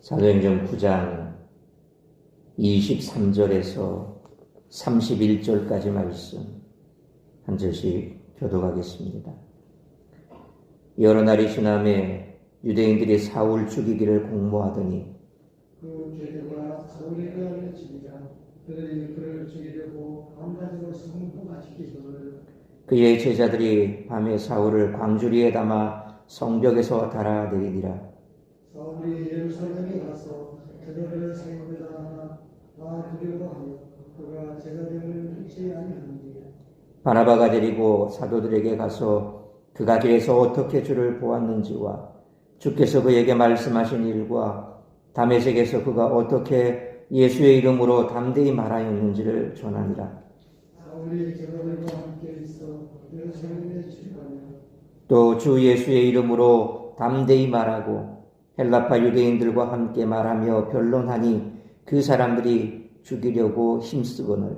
사도행전 9장 23절에서 31절까지 말씀 한 절씩 교독하겠습니다. 여러 날이 지남에 유대인들이 사울 죽이기를 공모하더니 그 죄대가 사울에게 알려지니라. 그들이 그를 죽이려고 밤낮으로 성도가 지키거늘 그의 제자들이 밤에 사울을 광주리에 담아 성벽에서 달아내리니라. 사울이 예루살렘에 가서 그들을 생각하나 다 두려워하여 그가 제자됨을 믿지 아니하느니라. 바나바가 데리고 사도들에게 가서 그가 길에서 어떻게 주를 보았는지와 주께서 그에게 말씀하신 일과 다메섹에서 그가 어떻게 예수의 이름으로 담대히 말하였는지를 전하니라. 사울이 제자들과 함께 있어 예루살렘에 출입하며 또 주 예수의 이름으로 담대히 말하고 헬라파 유대인들과 함께 말하며 변론하니 그 사람들이 죽이려고 힘쓰거늘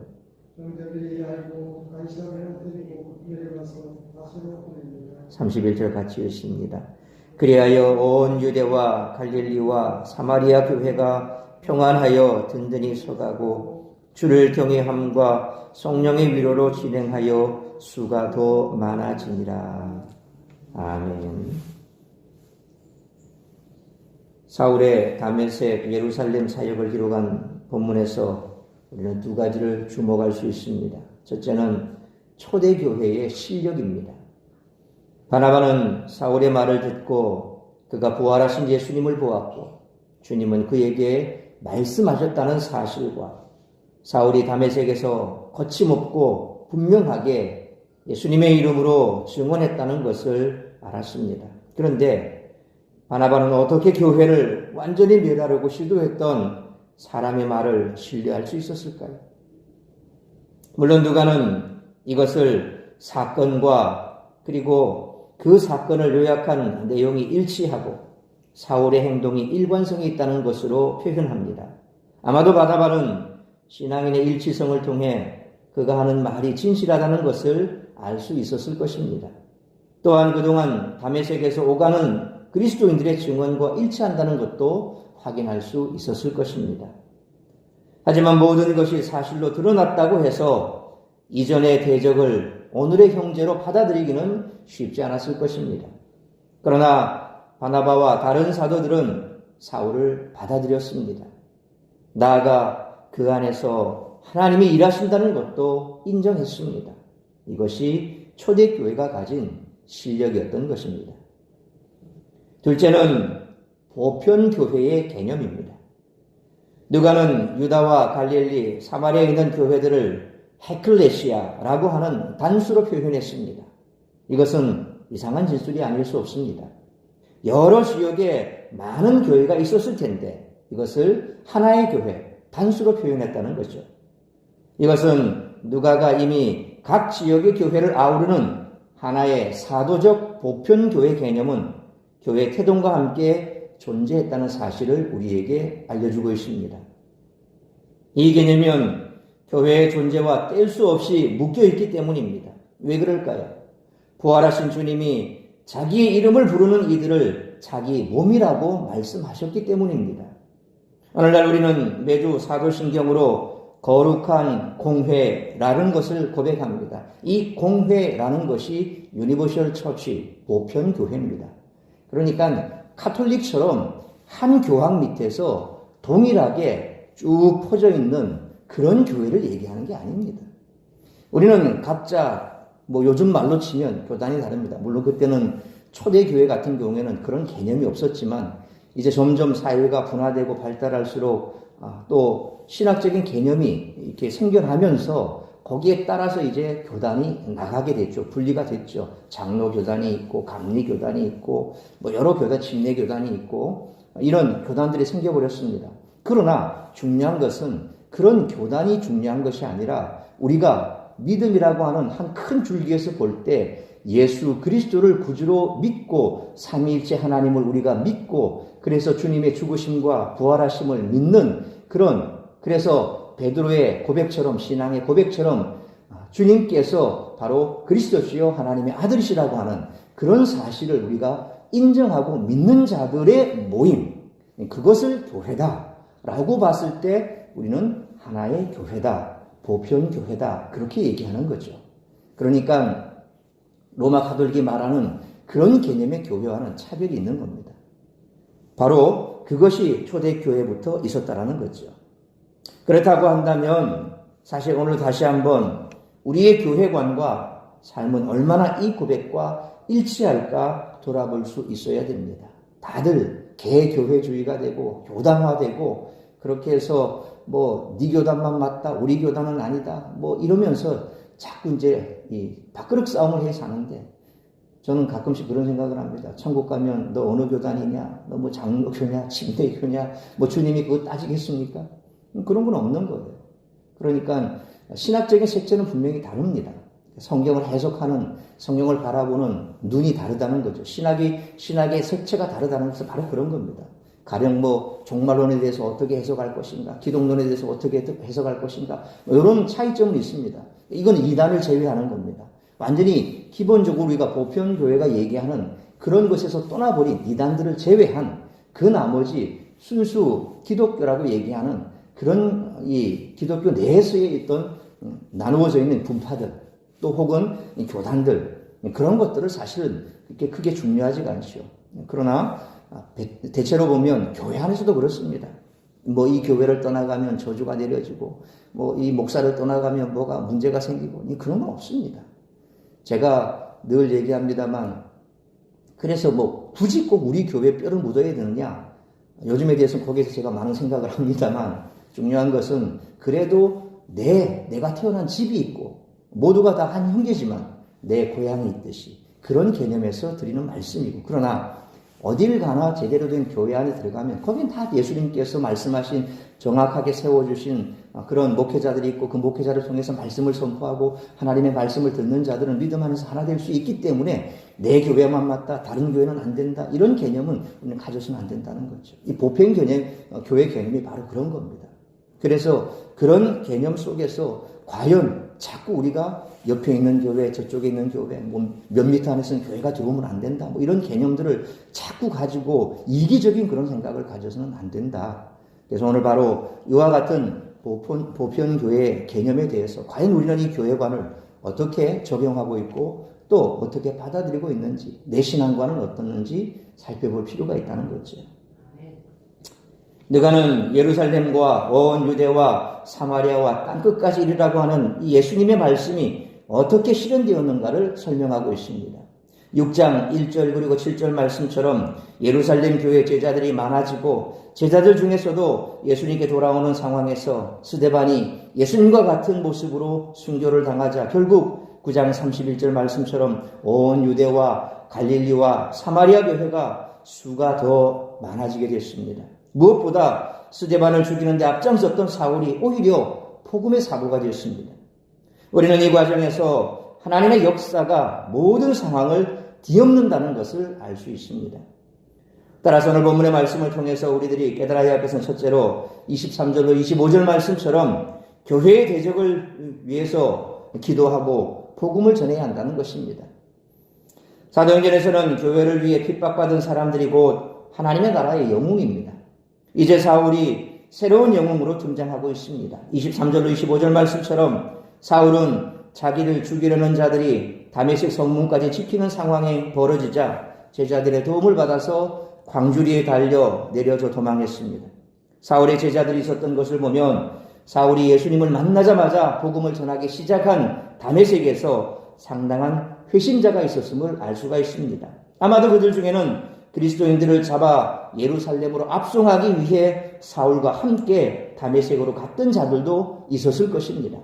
형제들이 알고 가이사랴로 데리고 내려가서 다소로 보냅니다. 31절 같이 읽습니다. 그리하여 온 유대와 갈릴리와 사마리아 교회가 평안하여 든든히 서가고 주를 경외함과 성령의 위로로 진행하여 수가 더 많아지니라. 아멘. 사울의 다메섹 예루살렘 사역을 기록한 본문에서 우리는 두 가지를 주목할 수 있습니다. 첫째는 초대교회의 실력입니다. 바나바는 사울의 말을 듣고 그가 부활하신 예수님을 보았고 주님은 그에게 말씀하셨다는 사실과 사울이 다메섹에서 거침없고 분명하게 예수님의 이름으로 증언했다는 것을 알았습니다. 그런데 바나바는 어떻게 교회를 완전히 멸하려고 시도했던 사람의 말을 신뢰할 수 있었을까요? 물론 누가는 이것을 사건과 그리고 그 사건을 요약한 내용이 일치하고 사울의 행동이 일관성이 있다는 것으로 표현합니다. 아마도 바나바는 신앙인의 일치성을 통해 그가 하는 말이 진실하다는 것을 알 수 있었을 것입니다. 또한 그동안 다메섹에서 오가는 그리스도인들의 증언과 일치한다는 것도 확인할 수 있었을 것입니다. 하지만 모든 것이 사실로 드러났다고 해서 이전의 대적을 오늘의 형제로 받아들이기는 쉽지 않았을 것입니다. 그러나 바나바와 다른 사도들은 사울을 받아들였습니다. 나아가 그 안에서 하나님이 일하신다는 것도 인정했습니다. 이것이 초대교회가 가진 실력이었던 것입니다. 둘째는 보편교회의 개념입니다. 누가는 유다와 갈릴리, 사마리아에 있는 교회들을 헤클레시아라고 하는 단수로 표현했습니다. 이것은 이상한 진술이 아닐 수 없습니다. 여러 지역에 많은 교회가 있었을 텐데 이것을 하나의 교회, 단수로 표현했다는 거죠. 이것은 누가가 이미 각 지역의 교회를 아우르는 하나의 사도적 보편교회 개념은 교회 태동과 함께 존재했다는 사실을 우리에게 알려주고 있습니다. 이 개념은 교회의 존재와 뗄 수 없이 묶여있기 때문입니다. 왜 그럴까요? 부활하신 주님이 자기의 이름을 부르는 이들을 자기 몸이라고 말씀하셨기 때문입니다. 오늘날 우리는 매주 사도신경으로 거룩한 공회라는 것을 고백합니다. 이 공회라는 것이 유니버셜 처치, 보편교회입니다. 그러니까 카톨릭처럼 한 교황 밑에서 동일하게 쭉 퍼져 있는 그런 교회를 얘기하는 게 아닙니다. 우리는 각자 요즘 말로 치면 교단이 다릅니다. 물론 그때는 초대교회 같은 경우에는 그런 개념이 없었지만 이제 점점 사회가 분화되고 발달할수록 또 신학적인 개념이 이렇게 생겨나면서 거기에 따라서 이제 교단이 나가게 됐죠. 분리가 됐죠. 장로 교단이 있고 감리 교단이 있고 여러 교단, 침례 교단이 있고 이런 교단들이 생겨버렸습니다. 그러나 중요한 것은 그런 교단이 중요한 것이 아니라 우리가 믿음이라고 하는 한 큰 줄기에서 볼 때 예수 그리스도를 구주로 믿고 삼위일체 하나님을 우리가 믿고 그래서 주님의 죽으심과 부활하심을 믿는 그래서 베드로의 고백처럼 신앙의 고백처럼 주님께서 바로 그리스도시요 하나님의 아들이시라고 하는 그런 사실을 우리가 인정하고 믿는 자들의 모임, 그것을 교회다라고 봤을 때 우리는 하나의 교회다, 보편교회다 그렇게 얘기하는 거죠. 그러니까 로마 가톨릭이 말하는 그런 개념의 교회와는 차별이 있는 겁니다. 바로 그것이 초대교회부터 있었다라는 거죠. 그렇다고 한다면 사실 오늘 다시 한번 우리의 교회관과 삶은 얼마나 이 고백과 일치할까 돌아볼 수 있어야 됩니다. 다들 개교회주의가 되고 교단화되고 그렇게 해서 네 교단만 맞다, 우리 교단은 아니다, 이러면서 자꾸 이제 이 밥그릇 싸움을 해 사는데 저는 가끔씩 그런 생각을 합니다. 천국 가면 너 어느 교단이냐, 너 장로교냐, 침례교냐, 주님이 그거 따지겠습니까? 그런 건 없는 거예요. 그러니까 신학적인 색채는 분명히 다릅니다. 성경을 해석하는, 성경을 바라보는 눈이 다르다는 거죠. 신학의 색채가 다르다는 것은 바로 그런 겁니다. 가령 종말론에 대해서 어떻게 해석할 것인가, 기독론에 대해서 어떻게 해석할 것인가, 이런 차이점은 있습니다. 이건 이단을 제외하는 겁니다. 완전히 기본적으로 우리가 보편교회가 얘기하는 그런 것에서 떠나버린 이단들을 제외한 그 나머지 순수 기독교라고 얘기하는 그런 이 기독교 내에서의 있던 나누어져 있는 분파들 또 혹은 교단들 그런 것들을 사실은 그렇게 크게 중요하지가 않죠. 그러나 대체로 보면 교회 안에서도 그렇습니다. 이 교회를 떠나가면 저주가 내려지고 이 목사를 떠나가면 뭐가 문제가 생기고 그런 건 없습니다. 제가 늘 얘기합니다만 그래서 굳이 꼭 우리 교회에 뼈를 묻어야 되느냐 요즘에 대해서는 거기에서 제가 많은 생각을 합니다만 중요한 것은 그래도 내가 태어난 집이 있고 모두가 다 한 형제지만 내 고향이 있듯이 그런 개념에서 드리는 말씀이고 그러나 어딜 가나 제대로 된 교회 안에 들어가면 거긴 다 예수님께서 말씀하신 정확하게 세워주신 그런 목회자들이 있고 그 목회자를 통해서 말씀을 선포하고 하나님의 말씀을 듣는 자들은 믿음 안에서 하나 될 수 있기 때문에 내 교회만 맞다 다른 교회는 안 된다 이런 개념은 우리는 가져서는 안 된다는 거죠. 이 보편 개념 교회 개념이 바로 그런 겁니다. 그래서 그런 개념 속에서 과연 자꾸 우리가 옆에 있는 교회, 저쪽에 있는 교회, 몇 미터 안에서는 교회가 들어오면 안 된다. 이런 개념들을 자꾸 가지고 이기적인 그런 생각을 가져서는 안 된다. 그래서 오늘 바로 이와 같은 보편교회 개념에 대해서 과연 우리는 이 교회관을 어떻게 적용하고 있고 또 어떻게 받아들이고 있는지 내 신앙과는 어떻는지 살펴볼 필요가 있다는 거죠. 너가는 예루살렘과 온 유대와 사마리아와 땅끝까지 이르라고 하는 이 예수님의 말씀이 어떻게 실현되었는가를 설명하고 있습니다. 6장 1절 그리고 7절 말씀처럼 예루살렘 교회 제자들이 많아지고 제자들 중에서도 예수님께 돌아오는 상황에서 스데반이 예수님과 같은 모습으로 순교를 당하자 결국 9장 31절 말씀처럼 온 유대와 갈릴리와 사마리아 교회가 수가 더 많아지게 됐습니다. 무엇보다 스데반을 죽이는 데 앞장섰던 사울이 오히려 복음의 사도가 되었습니다. 우리는 이 과정에서 하나님의 역사가 모든 상황을 뒤엎는다는 것을 알 수 있습니다. 따라서 오늘 본문의 말씀을 통해서 우리들이 깨달아야 할 것은 첫째로 23절로 25절 말씀처럼 교회의 대적을 위해서 기도하고 복음을 전해야 한다는 것입니다. 사도행전에서는 교회를 위해 핍박받은 사람들이 곧 하나님의 나라의 영웅입니다. 이제 사울이 새로운 영웅으로 등장하고 있습니다. 23절로 25절 말씀처럼 사울은 자기를 죽이려는 자들이 다메섹 성문까지 지키는 상황이 벌어지자 제자들의 도움을 받아서 광주리에 달려 내려져 도망했습니다. 사울의 제자들이 있었던 것을 보면 사울이 예수님을 만나자마자 복음을 전하기 시작한 다메섹에서 상당한 회심자가 있었음을 알 수가 있습니다. 아마도 그들 중에는 그리스도인들을 잡아 예루살렘으로 압송하기 위해 사울과 함께 다메섹으로 갔던 자들도 있었을 것입니다.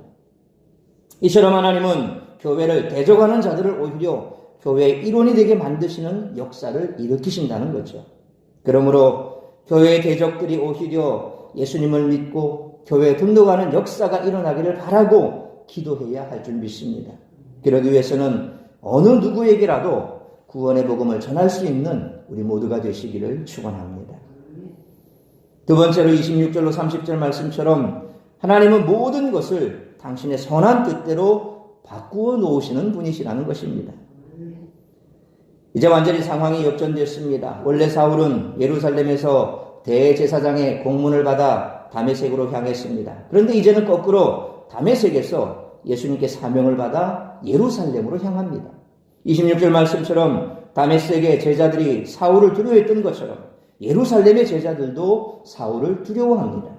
이처럼 하나님은 교회를 대적하는 자들을 오히려 교회의 일원이 되게 만드시는 역사를 일으키신다는 거죠. 그러므로 교회의 대적들이 오히려 예수님을 믿고 교회에 등록하는 역사가 일어나기를 바라고 기도해야 할 줄 믿습니다. 그러기 위해서는 어느 누구에게라도 구원의 복음을 전할 수 있는 우리 모두가 되시기를 축원합니다. 두 번째로 26절로 30절 말씀처럼 하나님은 모든 것을 당신의 선한 뜻대로 바꾸어 놓으시는 분이시라는 것입니다. 이제 완전히 상황이 역전됐습니다. 원래 사울은 예루살렘에서 대제사장의 공문을 받아 다메섹으로 향했습니다. 그런데 이제는 거꾸로 다메섹에서 예수님께 사명을 받아 예루살렘으로 향합니다. 26절 말씀처럼 다메섹의 제자들이 사울을 두려워했던 것처럼 예루살렘의 제자들도 사울을 두려워합니다.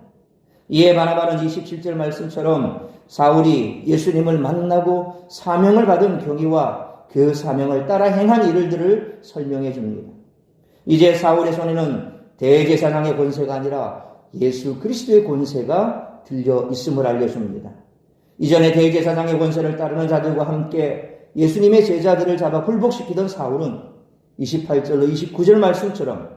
이에 바나바는 27절 말씀처럼 사울이 예수님을 만나고 사명을 받은 경위와 그 사명을 따라 행한 일들을 설명해 줍니다. 이제 사울의 손에는 대제사장의 권세가 아니라 예수 그리스도의 권세가 들려 있음을 알려줍니다. 이전에 대제사장의 권세를 따르는 자들과 함께 예수님의 제자들을 잡아 굴복시키던 사울은 28절로 29절 말씀처럼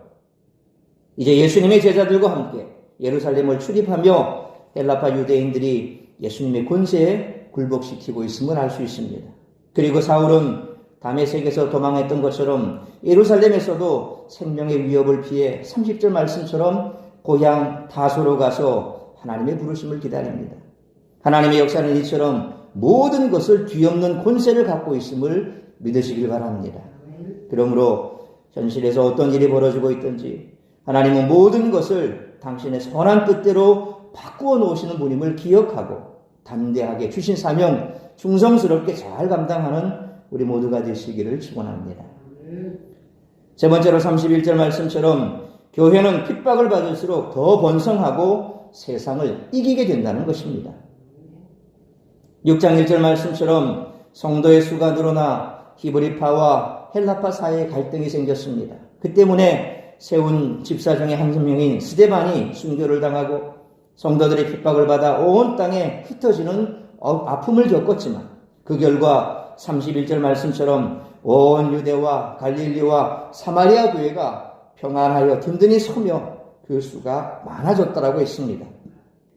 이제 예수님의 제자들과 함께 예루살렘을 출입하며 헬라파 유대인들이 예수님의 권세에 굴복시키고 있음을 알 수 있습니다. 그리고 사울은 다메섹에서 도망했던 것처럼 예루살렘에서도 생명의 위협을 피해 30절 말씀처럼 고향 다소로 가서 하나님의 부르심을 기다립니다. 하나님의 역사는 이처럼 모든 것을 뒤엎는 권세를 갖고 있음을 믿으시길 바랍니다. 그러므로 현실에서 어떤 일이 벌어지고 있든지 하나님은 모든 것을 당신의 선한 뜻대로 바꾸어 놓으시는 분임을 기억하고 담대하게 주신 사명 충성스럽게 잘 감당하는 우리 모두가 되시기를 축원합니다. 세 번째로 31절 말씀처럼 교회는 핍박을 받을수록 더 번성하고 세상을 이기게 된다는 것입니다. 6장 1절 말씀처럼 성도의 수가 늘어나 히브리파와 헬라파 사이에 갈등이 생겼습니다. 그 때문에 세운 집사 중에 한 명인 스데반이 순교를 당하고 성도들이 핍박을 받아 온 땅에 흩어지는 아픔을 겪었지만 그 결과 31절 말씀처럼 온 유대와 갈릴리와 사마리아 교회가 평안하여 든든히 서며 그 수가 많아졌다라고 했습니다.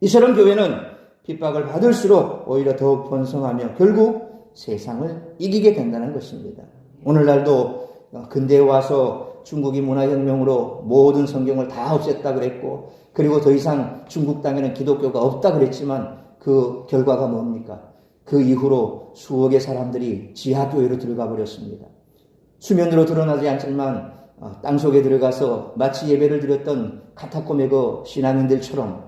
이처럼 교회는 핍박을 받을수록 오히려 더욱 번성하며 결국 세상을 이기게 된다는 것입니다. 오늘날도 근대에 와서 중국이 문화혁명으로 모든 성경을 다 없앴다 그랬고 그리고 더 이상 중국 땅에는 기독교가 없다 그랬지만 그 결과가 뭡니까? 그 이후로 수억의 사람들이 지하교회로 들어가 버렸습니다. 수면으로 드러나지 않지만 땅속에 들어가서 마치 예배를 드렸던 카타콤의 그 신앙인들처럼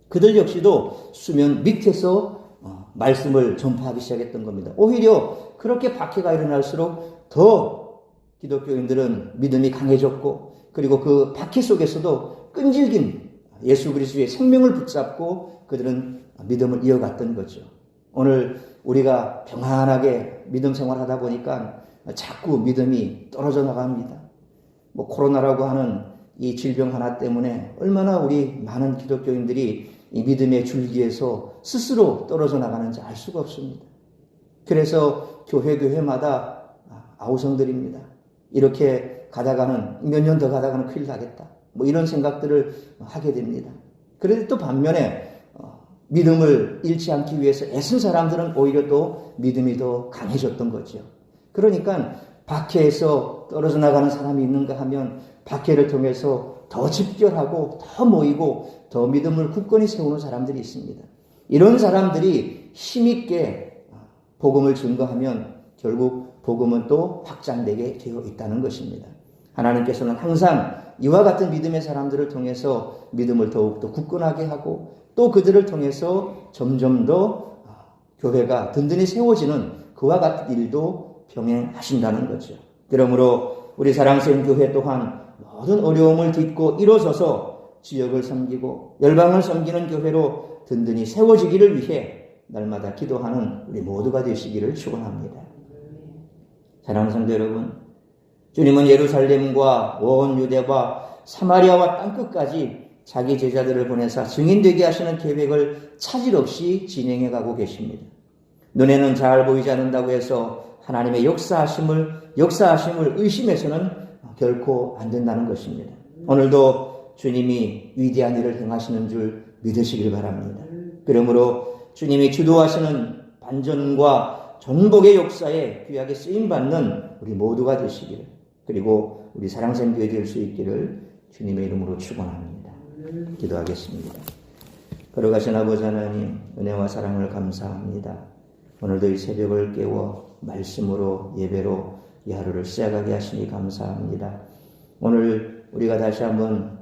그들 역시도 수면 밑에서 말씀을 전파하기 시작했던 겁니다. 오히려 그렇게 박해가 일어날수록 더 기독교인들은 믿음이 강해졌고 그리고 그 박해 속에서도 끈질긴 예수 그리스도의 생명을 붙잡고 그들은 믿음을 이어갔던 거죠. 오늘 우리가 평안하게 믿음 생활하다 보니까 자꾸 믿음이 떨어져 나갑니다. 코로나라고 하는 이 질병 하나 때문에 얼마나 우리 많은 기독교인들이 이 믿음의 줄기에서 스스로 떨어져 나가는지 알 수가 없습니다. 그래서 교회마다 아우성들입니다. 이렇게 가다가는 몇 년 더 가다가는 큰일 나겠다. 이런 생각들을 하게 됩니다. 그런데 또 반면에 믿음을 잃지 않기 위해서 애쓴 사람들은 오히려 또 믿음이 더 강해졌던 거죠. 그러니까 박해에서 떨어져 나가는 사람이 있는가 하면 박해를 통해서 더 집결하고 더 모이고 더 믿음을 굳건히 세우는 사람들이 있습니다. 이런 사람들이 힘있게 복음을 증거하면 결국 복음은 또 확장되게 되어 있다는 것입니다. 하나님께서는 항상 이와 같은 믿음의 사람들을 통해서 믿음을 더욱더 굳건하게 하고 또 그들을 통해서 점점 더 교회가 든든히 세워지는 그와 같은 일도 병행하신다는 거죠. 그러므로 우리 사랑스러운 교회 또한 모든 어려움을 딛고 일어서서 지역을 섬기고 열방을 섬기는 교회로 든든히 세워지기를 위해 날마다 기도하는 우리 모두가 되시기를 축원합니다. 사랑하는 성도 여러분, 주님은 예루살렘과 온 유대와 사마리아와 땅끝까지 자기 제자들을 보내사 증인되게 하시는 계획을 차질 없이 진행해 가고 계십니다. 눈에는 잘 보이지 않는다고 해서 하나님의 역사하심을 의심해서는 결코 안 된다는 것입니다. 오늘도 주님이 위대한 일을 행하시는 줄 믿으시길 바랍니다. 그러므로 주님이 주도하시는 반전과 전복의 역사에 귀하게 쓰임받는 우리 모두가 되시기를, 그리고 우리 사랑샘 교회 될 수 있기를 주님의 이름으로 축원합니다. 기도하겠습니다. 걸어가신 아버지 하나님, 은혜와 사랑을 감사합니다. 오늘도 이 새벽을 깨워 말씀으로 예배로 이 하루를 시작하게 하시니 감사합니다. 오늘 우리가 다시 한번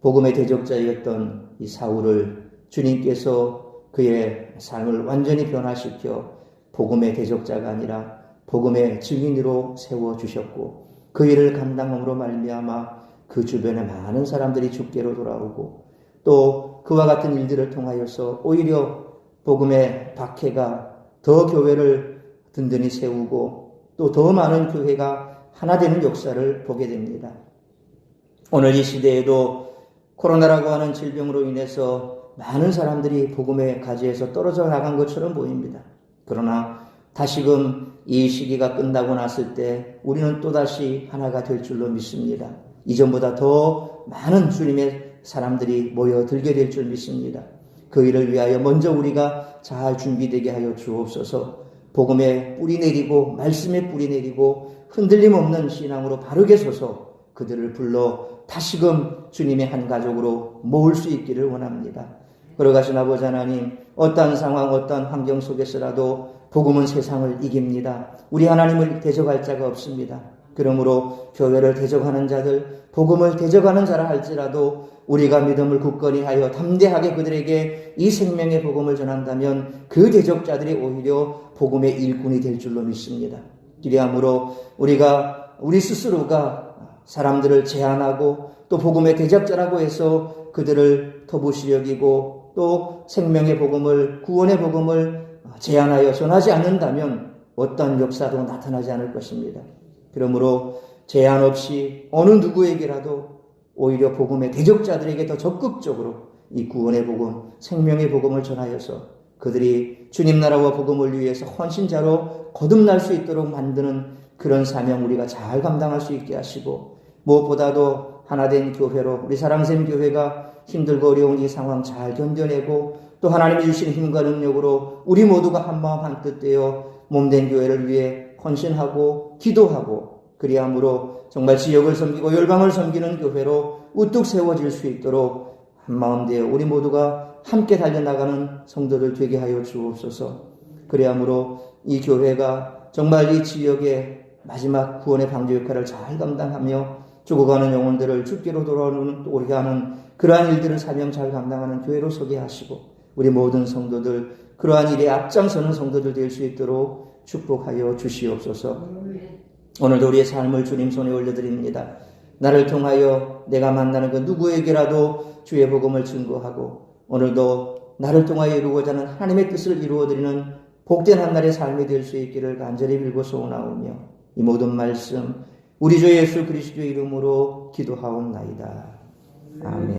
복음의 대적자였던 이 사울을 주님께서 그의 삶을 완전히 변화시켜 복음의 대적자가 아니라 복음의 증인으로 세워주셨고 그 일을 감당함으로 말미암아 그 주변에 많은 사람들이 주께로 돌아오고 또 그와 같은 일들을 통하여서 오히려 복음의 박해가 더 교회를 든든히 세우고 또 더 많은 교회가 하나 되는 역사를 보게 됩니다. 오늘 이 시대에도 코로나라고 하는 질병으로 인해서 많은 사람들이 복음의 가지에서 떨어져 나간 것처럼 보입니다. 그러나 다시금 이 시기가 끝나고 났을 때 우리는 또다시 하나가 될 줄로 믿습니다. 이전보다 더 많은 주님의 사람들이 모여들게 될 줄 믿습니다. 그 일을 위하여 먼저 우리가 잘 준비되게 하여 주옵소서. 복음에 뿌리 내리고 말씀에 뿌리 내리고 흔들림 없는 신앙으로 바르게 서서 그들을 불러 다시금 주님의 한 가족으로 모을 수 있기를 원합니다. 걸어가신 아버지 하나님, 어떠한 상황, 어떠한 환경 속에서라도 복음은 세상을 이깁니다. 우리 하나님을 대적할 자가 없습니다. 그러므로 교회를 대적하는 자들, 복음을 대적하는 자라 할지라도 우리가 믿음을 굳건히 하여 담대하게 그들에게 이 생명의 복음을 전한다면 그 대적자들이 오히려 복음의 일꾼이 될 줄로 믿습니다. 그리함으로 우리 스스로가 사람들을 제한하고 또 복음의 대적자라고 해서 그들을 터부시 여기고 또 생명의 복음을, 구원의 복음을 제한하여 전하지 않는다면 어떤 역사도 나타나지 않을 것입니다. 그러므로 제한 없이 어느 누구에게라도 오히려 복음의 대적자들에게 더 적극적으로 이 구원의 복음, 생명의 복음을 전하여서 그들이 주님 나라와 복음을 위해서 헌신자로 거듭날 수 있도록 만드는 그런 사명 우리가 잘 감당할 수 있게 하시고 무엇보다도 하나된 교회로 우리 사랑샘 교회가 힘들고 어려운 이 상황 잘 견뎌내고 또 하나님이 주신 힘과 능력으로 우리 모두가 한마음 한뜻 되어 몸된 교회를 위해 헌신하고 기도하고 그리함으로 정말 지역을 섬기고 열방을 섬기는 교회로 우뚝 세워질 수 있도록 한마음 되어 우리 모두가 함께 달려나가는 성도들 되게 하여 주옵소서. 그리함으로 이 교회가 정말 이 지역의 마지막 구원의 방주 역할을 잘 감당하며 죽어가는 영혼들을 주께로 돌아오게 하는 그러한 일들을 사명 잘 감당하는 교회로 서게 하시고 우리 모든 성도들 그러한 일에 앞장서는 성도들 될 수 있도록 축복하여 주시옵소서. 오늘도 우리의 삶을 주님 손에 올려드립니다. 나를 통하여 내가 만나는 그 누구에게라도 주의 복음을 증거하고 오늘도 나를 통하여 이루고자 하는 하나님의 뜻을 이루어드리는 복된 한날의 삶이 될 수 있기를 간절히 빌고 소원하오며 이 모든 말씀 우리 주 예수 그리스도의 이름으로 기도하옵나이다. 아멘.